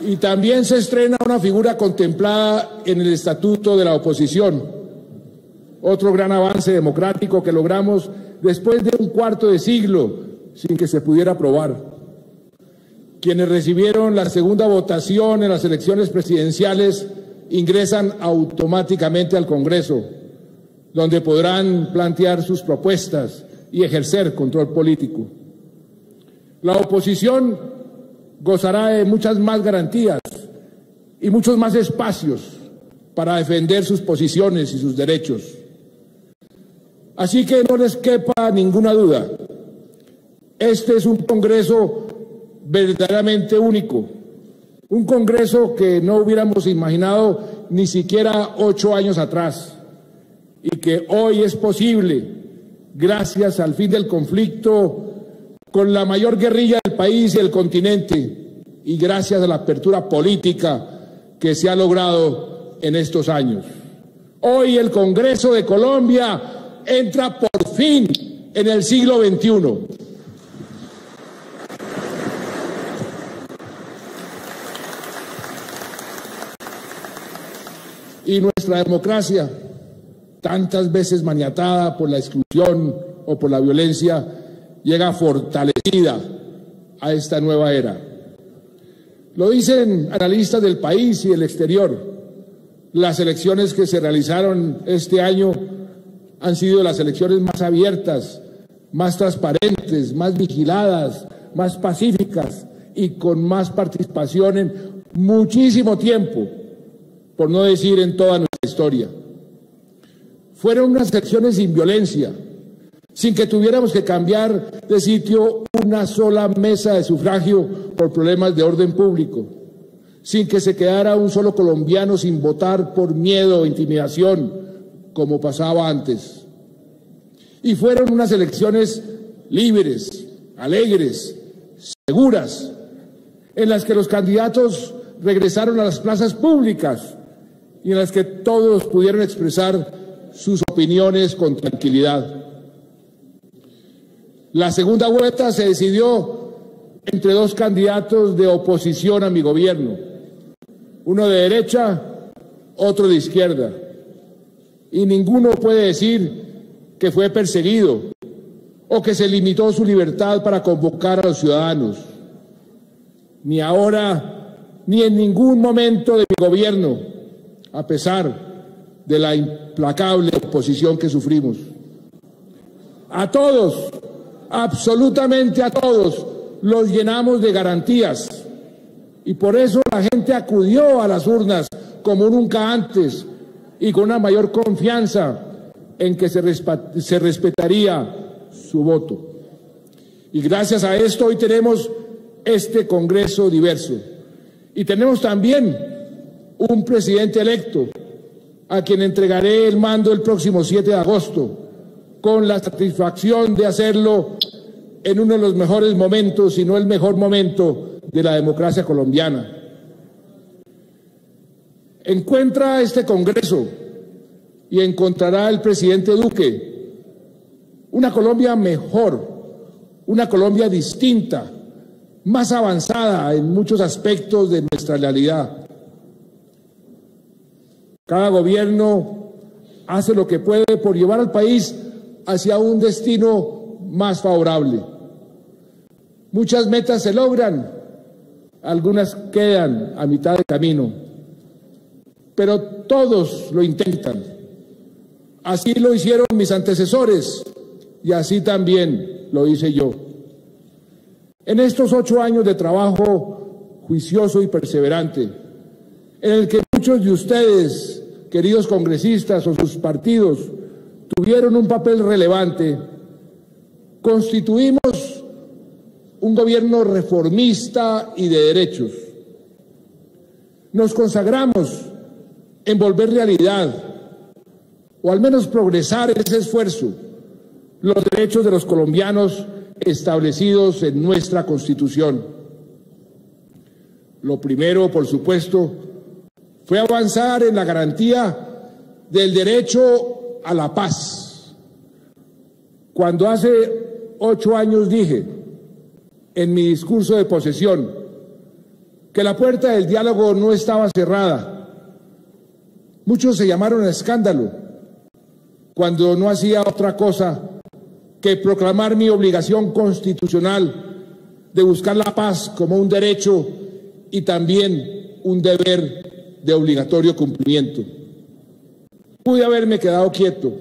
Y también se estrena una figura contemplada en el Estatuto de la Oposición, otro gran avance democrático que logramos después de un cuarto de siglo sin que se pudiera aprobar. Quienes recibieron la segunda votación en las elecciones presidenciales ingresan automáticamente al Congreso, donde podrán plantear sus propuestas y ejercer control político. La oposición gozará de muchas más garantías y muchos más espacios para defender sus posiciones y sus derechos. Así que no les quepa ninguna duda, este es un Congreso verdaderamente único, un Congreso que no hubiéramos imaginado ni siquiera 8 años atrás y que hoy es posible gracias al fin del conflicto con la mayor guerrilla del país y del continente y gracias a la apertura política que se ha logrado en estos años. Hoy el Congreso de Colombia entra por fin en el siglo XXI. Y nuestra democracia, tantas veces maniatada por la exclusión o por la violencia, llega fortalecida a esta nueva era. Lo dicen analistas del país y del exterior. Las elecciones que se realizaron este año han sido las elecciones más abiertas, más transparentes, más vigiladas, más pacíficas y con más participación en muchísimo tiempo, por no decir en toda nuestra historia. Fueron unas elecciones sin violencia, sin que tuviéramos que cambiar de sitio una sola mesa de sufragio por problemas de orden público, sin que se quedara un solo colombiano sin votar por miedo o intimidación, como pasaba antes. Y fueron unas elecciones libres, alegres, seguras, en las que los candidatos regresaron a las plazas públicas y en las que todos pudieron expresar sus opiniones con tranquilidad. La segunda vuelta se decidió entre 2 candidatos de oposición a mi gobierno, uno de derecha, otro de izquierda, y ninguno puede decir que fue perseguido o que se limitó su libertad para convocar a los ciudadanos. Ni ahora, ni en ningún momento de mi gobierno, a pesar de la implacable oposición que sufrimos. A todos, absolutamente a todos, los llenamos de garantías y por eso la gente acudió a las urnas como nunca antes y con una mayor confianza en que se respetaría su voto. Y gracias a esto hoy tenemos este Congreso diverso y tenemos también un presidente electo a quien entregaré el mando el próximo 7 de agosto, con la satisfacción de hacerlo en uno de los mejores momentos, si no el mejor momento de la democracia colombiana. Encuentra este Congreso y encontrará el presidente Duque una Colombia mejor, una Colombia distinta, más avanzada en muchos aspectos de nuestra realidad. Cada gobierno hace lo que puede por llevar al país hacia un destino más favorable. Muchas metas se logran, algunas quedan a mitad de camino, pero todos lo intentan. Así lo hicieron mis antecesores y así también lo hice yo. En estos 8 años de trabajo juicioso y perseverante, en el que muchos de ustedes, queridos congresistas o sus partidos, tuvieron un papel relevante, constituimos un gobierno reformista y de derechos. Nos consagramos en volver realidad, o al menos progresar en ese esfuerzo, los derechos de los colombianos establecidos en nuestra Constitución. Lo primero, por supuesto, fue avanzar en la garantía del derecho a la paz. Cuando hace 8 años dije en mi discurso de posesión que la puerta del diálogo no estaba cerrada. Muchos se llamaron a escándalo cuando no hacía otra cosa que proclamar mi obligación constitucional de buscar la paz como un derecho y también un deber de obligatorio cumplimiento. Pude haberme quedado quieto,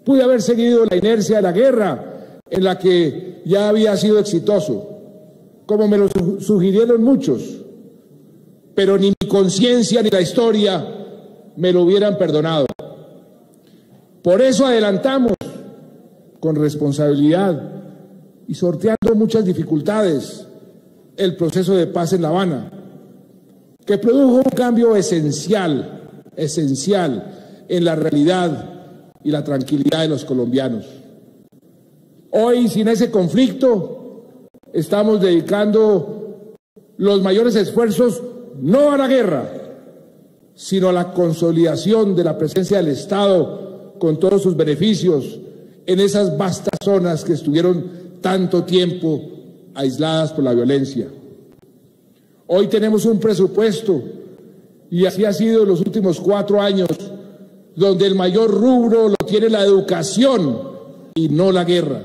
pude haber seguido la inercia de la guerra en la que ya había sido exitoso, como me lo sugirieron muchos, pero ni mi conciencia ni la historia me lo hubieran perdonado. Por eso adelantamos con responsabilidad y sorteando muchas dificultades el proceso de paz en La Habana, que produjo un cambio esencial en la realidad y la tranquilidad de los colombianos. Hoy, sin ese conflicto, estamos dedicando los mayores esfuerzos no a la guerra, sino a la consolidación de la presencia del Estado con todos sus beneficios en esas vastas zonas que estuvieron tanto tiempo aisladas por la violencia. Hoy tenemos un presupuesto, y así ha sido en los últimos 4 años, donde el mayor rubro lo tiene la educación y no la guerra.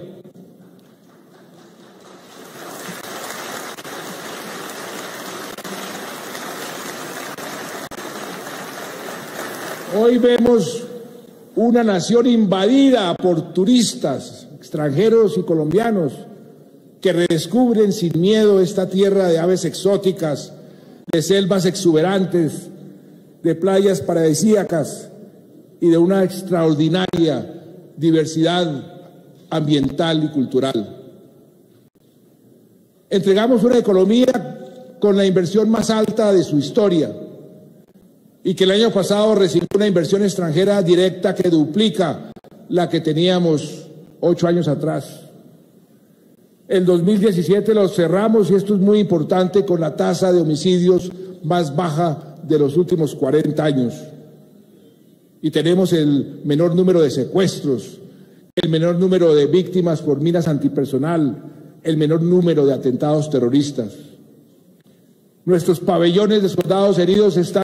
Hoy vemos una nación invadida por turistas extranjeros y colombianos que redescubren sin miedo esta tierra de aves exóticas, de selvas exuberantes, de playas paradisíacas y de una extraordinaria diversidad ambiental y cultural. Entregamos una economía con la inversión más alta de su historia y que el año pasado recibió una inversión extranjera directa que duplica la que teníamos 8 años atrás. El 2017 lo cerramos, y esto es muy importante, con la tasa de homicidios más baja de los últimos 40 años. Y tenemos el menor número de secuestros, el menor número de víctimas por minas antipersonal, el menor número de atentados terroristas. Nuestros pabellones de soldados heridos están